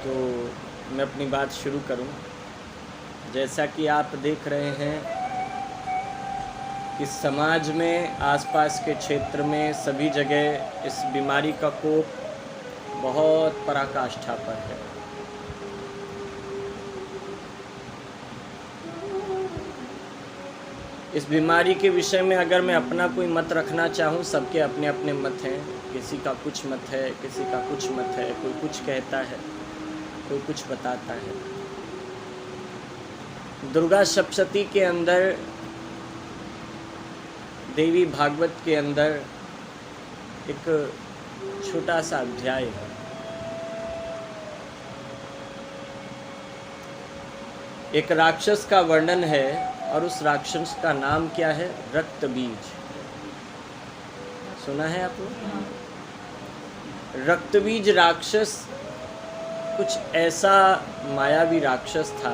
तो मैं अपनी बात शुरू करूं। जैसा कि आप देख रहे हैं कि समाज में आसपास के क्षेत्र में सभी जगह इस बीमारी का कोप बहुत पराकाष्ठा पर है। इस बीमारी के विषय में अगर मैं अपना कोई मत रखना चाहूँ, सबके अपने अपने मत हैं। किसी का कुछ मत है, किसी का कुछ मत है, कोई कुछ कहता है, कोई कुछ बताता है। दुर्गा सप्तशती के अंदर, देवी भागवत के अंदर एक छोटा सा अध्याय है। एक राक्षस का वर्णन है और उस राक्षस का नाम क्या है? रक्त बीज। सुना है आपने? रक्त बीज राक्षस कुछ ऐसा मायावी राक्षस था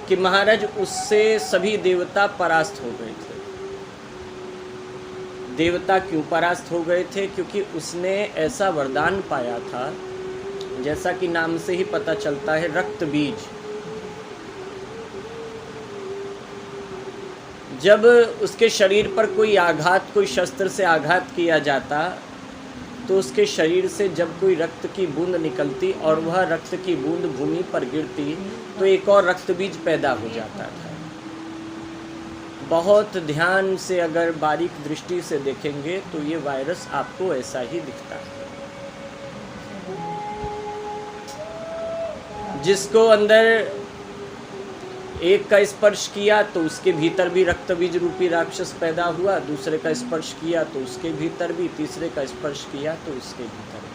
कि महाराज उससे सभी देवता परास्त हो गए थे। देवता क्यों परास्त हो गए थे? क्योंकि उसने ऐसा वरदान पाया था, जैसा कि नाम से ही पता चलता है, रक्त बीज। जब उसके शरीर पर कोई आघात, कोई शस्त्र से आघात किया जाता, तो उसके शरीर से जब कोई रक्त की बूंद निकलती और वह रक्त की बूंद भूमि पर गिरती, तो एक और रक्त बीज पैदा हो जाता था। बहुत ध्यान से अगर बारीक दृष्टि से देखेंगे तो ये वायरस आपको ऐसा ही दिखता है। जिसको अंदर एक का स्पर्श किया तो उसके भीतर भी रक्त बीज रूपी राक्षस पैदा हुआ, दूसरे का स्पर्श किया तो उसके भीतर भी, तीसरे का स्पर्श किया तो उसके भीतर भी।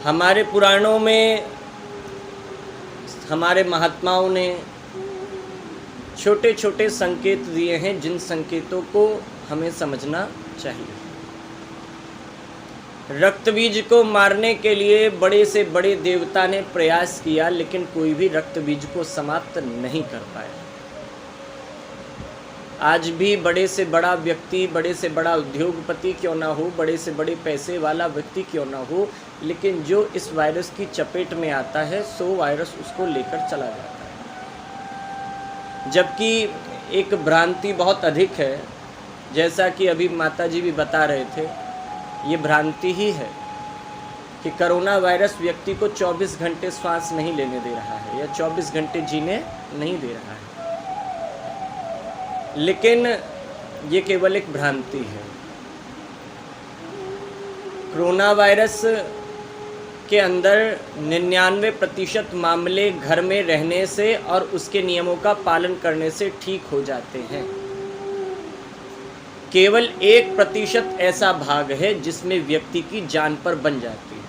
हमारे पुराणों में हमारे महात्माओं ने छोटे छोटे संकेत दिए हैं, जिन संकेतों को हमें समझना चाहिए। रक्त बीज को मारने के लिए बड़े से बड़े देवता ने प्रयास किया, लेकिन कोई भी रक्त बीज को समाप्त नहीं कर पाया। आज भी बड़े से बड़ा व्यक्ति, बड़े से बड़ा उद्योगपति क्यों ना हो, बड़े से बड़े पैसे वाला व्यक्ति क्यों ना हो, लेकिन जो इस वायरस की चपेट में आता है, सो वायरस उसको लेकर चला जाता है। जबकि एक भ्रांति बहुत अधिक है, जैसा कि अभी माता जी भी बता रहे थे, ये भ्रांति ही है कि कोरोना वायरस व्यक्ति को 24 घंटे श्वास नहीं लेने दे रहा है या 24 घंटे जीने नहीं दे रहा है, लेकिन ये केवल एक भ्रांति है। कोरोना वायरस के अंदर 99% मामले घर में रहने से और उसके नियमों का पालन करने से ठीक हो जाते हैं। केवल 1% ऐसा भाग है जिसमें व्यक्ति की जान पर बन जाती है,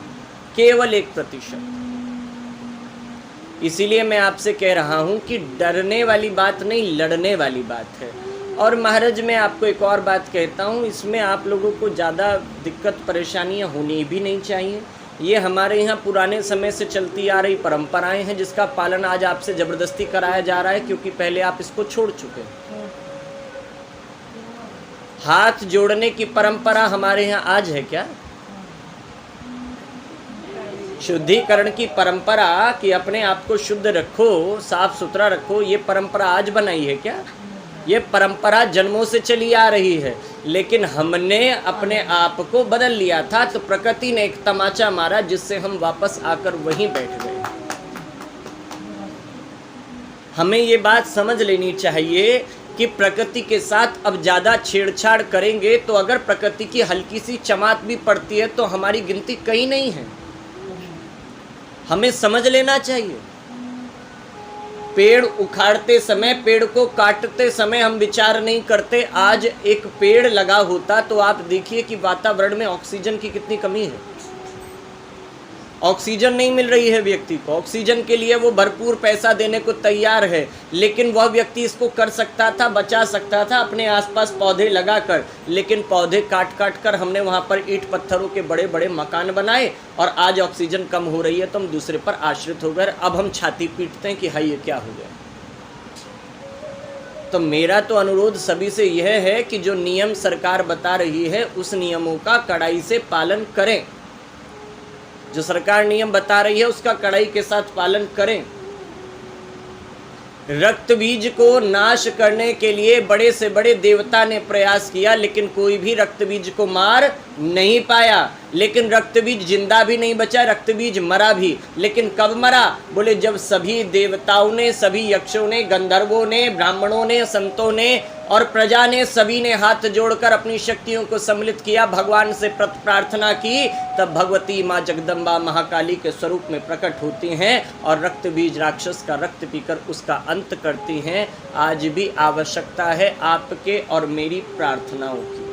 केवल 1%। इसीलिए मैं आपसे कह रहा हूं कि डरने वाली बात नहीं, लड़ने वाली बात है। और महाराज, मैं आपको एक और बात कहता हूं, इसमें आप लोगों को ज़्यादा दिक्कत परेशानियां होनी भी नहीं चाहिए। ये हमारे यहाँ पुराने समय से चलती आ रही परंपराएं हैं, जिसका पालन आज आपसे ज़बरदस्ती कराया जा रहा है, क्योंकि पहले आप इसको छोड़ चुके हैं। हाथ जोड़ने की परंपरा हमारे यहाँ आज है क्या? शुद्धिकरण की परंपरा कि अपने आप को शुद्ध रखो, साफ सुथरा रखो, ये परंपरा आज बनाई है क्या? ये परंपरा जन्मों से चली आ रही है, लेकिन हमने अपने आप को बदल लिया था, तो प्रकृति ने एक तमाचा मारा, जिससे हम वापस आकर वहीं बैठ गए। हमें ये बात समझ लेनी चाहिए कि प्रकृति के साथ अब ज़्यादा छेड़छाड़ करेंगे तो अगर प्रकृति की हल्की सी चमाट भी पड़ती है तो हमारी गिनती कहीं नहीं है। हमें समझ लेना चाहिए। पेड़ उखाड़ते समय, पेड़ को काटते समय हम विचार नहीं करते। आज एक पेड़ लगा होता तो आप देखिए कि वातावरण में ऑक्सीजन की कितनी कमी है। ऑक्सीजन नहीं मिल रही है व्यक्ति को। ऑक्सीजन के लिए वो भरपूर पैसा देने को तैयार है, लेकिन वह व्यक्ति इसको कर सकता था, बचा सकता था अपने आसपास पौधे लगाकर, लेकिन पौधे काट काट कर हमने वहाँ पर ईंट पत्थरों के बड़े बड़े मकान बनाए और आज ऑक्सीजन कम हो रही है तो हम दूसरे पर आश्रित हो गए। अब हम छाती पीटते हैं कि हाय ये क्या हो गया। तो मेरा तो अनुरोध सभी से यह है कि जो नियम सरकार बता रही है उस नियमों का कड़ाई से पालन करें। जो सरकार नियम बता रही है उसका कड़ाई के साथ पालन करें। रक्त बीज को नाश करने के लिए बड़े से बड़े देवता ने प्रयास किया, लेकिन कोई भी रक्त बीज को मार नहीं पाया। लेकिन रक्त बीज जिंदा भी नहीं बचा, रक्त बीज मरा भी। लेकिन कब मरा? बोले जब सभी देवताओं ने, सभी यक्षों ने, गंधर्वों ने, ब्राह्मणों ने, संतों ने और प्रजा ने, सभी ने हाथ जोड़कर अपनी शक्तियों को सम्मिलित किया, भगवान से प्रार्थना की, तब भगवती माँ जगदम्बा महाकाली के स्वरूप में प्रकट होती हैं और रक्त बीज राक्षस का रक्त पीकर उसका अंत करती हैं। आज भी आवश्यकता है आपके और मेरी प्रार्थनाओं की।